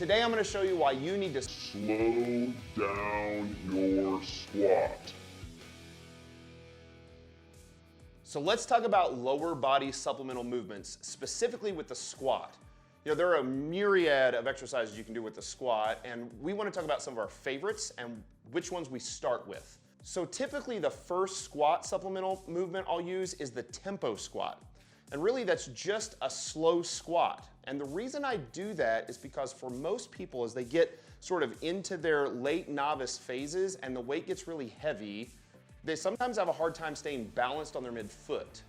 Today I'm going to show you why you need to slow down your squat. So let's talk about lower body supplemental movements, specifically with the squat. There are a myriad of exercises you can do with the squat, and we want to talk about some of our favorites and which ones we start with. So typically the first squat supplemental movement I'll use is the tempo squat. And really that's just a slow squat. And the reason I do that is because for most people, as they get sort of into their late novice phases and the weight gets really heavy, they sometimes have a hard time staying balanced on their midfoot.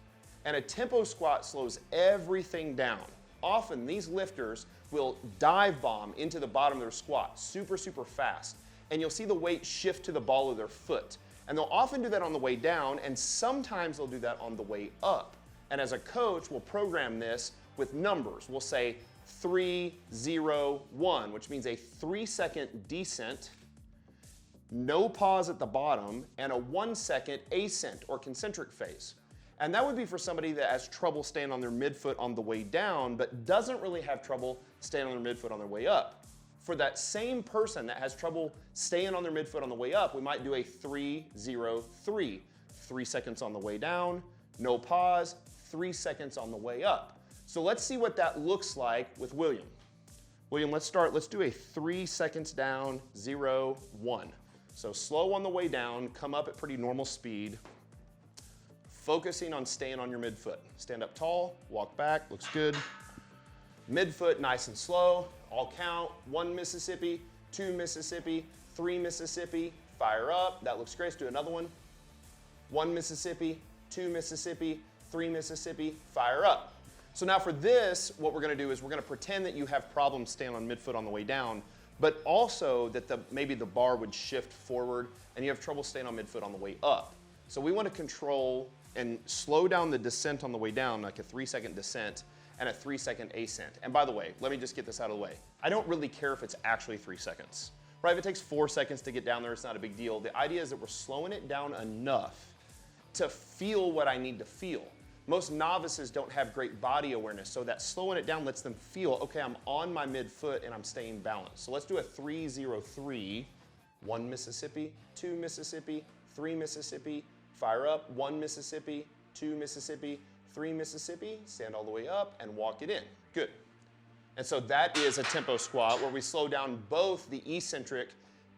And a tempo squat slows everything down. Often these lifters will dive bomb into the bottom of their squat super fast. And you'll see the weight shift to the ball of their foot. And they'll often do that on the way down, and sometimes they'll do that on the way up. And as a coach, we'll program this with numbers. We'll say 3, 0, 1, which means a 3-second descent, no pause at the bottom, and a 1-second ascent or concentric phase. And that would be for somebody that has trouble staying on their midfoot on the way down, but doesn't really have trouble staying on their midfoot on their way up. For that same person that has trouble staying on their midfoot on the way up, we might do a 3, 0, 3. 3 seconds on the way down, no pause, 3 seconds on the way up. So let's see what that looks like with William. William, let's do a 3 seconds down, 0, 1. So slow on the way down, come up at pretty normal speed, focusing on staying on your midfoot. Stand up tall, walk back, looks good. Midfoot nice and slow, all count, 1 Mississippi, 2 Mississippi, 3 Mississippi, fire up, that looks great. Let's do another one. 1 Mississippi, 2 Mississippi, 3 Mississippi, fire up. So now for this, what we're gonna do is we're gonna pretend that you have problems staying on midfoot on the way down, but also that maybe the bar would shift forward and you have trouble staying on midfoot on the way up. So we wanna control and slow down the descent on the way down, like a 3-second descent and a 3-second ascent. And by the way, let me just get this out of the way. I don't really care if it's actually 3 seconds, right? If it takes 4 seconds to get down there, it's not a big deal. The idea is that we're slowing it down enough to feel what I need to feel. Most novices don't have great body awareness, so that slowing it down lets them feel, okay, I'm on my midfoot and I'm staying balanced. So let's do a 3, 0, 3. 1 Mississippi, 2 Mississippi, 3 Mississippi, fire up, 1 Mississippi, 2 Mississippi, 3 Mississippi, stand all the way up and walk it in. Good. And so that is a tempo squat where we slow down both the eccentric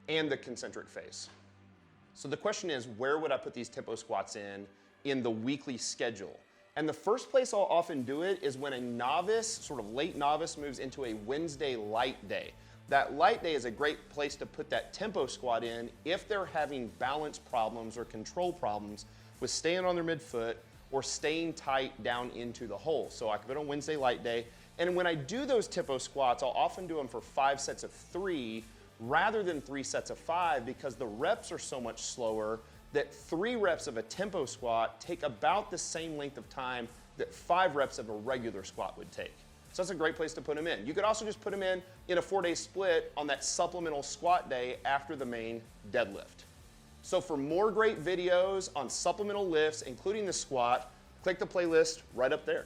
and the concentric phase. So the question is, where would I put these tempo squats in the weekly schedule? And the first place I'll often do it is when a novice, sort of late novice, moves into a Wednesday light day. That light day is a great place to put that tempo squat in if they're having balance problems or control problems with staying on their midfoot or staying tight down into the hole. So I can put on Wednesday light day. And when I do those tempo squats, I'll often do them for 5 sets of 3 rather than 3 sets of 5 because the reps are so much slower that 3 reps of a tempo squat take about the same length of time that 5 reps of a regular squat would take. So that's a great place to put them in. You could also just put them in a 4-day split on that supplemental squat day after the main deadlift. So for more great videos on supplemental lifts, including the squat, click the playlist right up there.